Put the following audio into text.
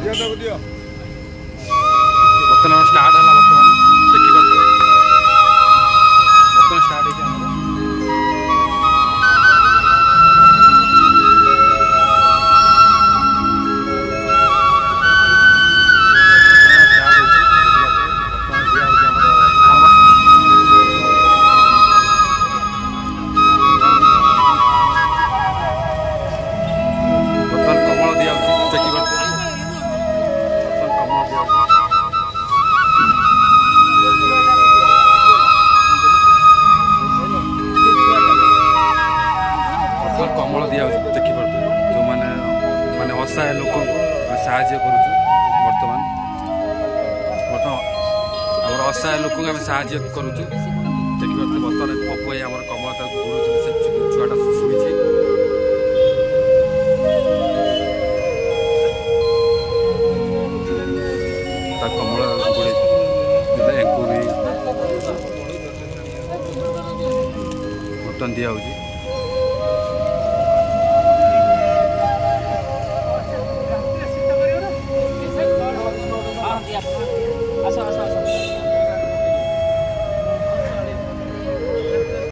ବର୍ତ୍ତମାନ ଷ୍ଟାର୍ଟ ହେଲା। ବର୍ତ୍ତମାନ ଦେଖିପାରୁଥିବେ ବର୍ତ୍ତମାନ ଷ୍ଟାର୍ଟ ହେଇଛି ଆମର। कमल दिया देखिपे जो मैंने माने असहाय लोक साहाଯ୍य करुचु। बर्तमान आम असहाय लोक आम साहाଯ୍य करुचु। देखिपे बर्तमान पपु भाई आम कमल गुड़े से छुआटा शुड़ी कमल गुड़े भी बर्तन दिया।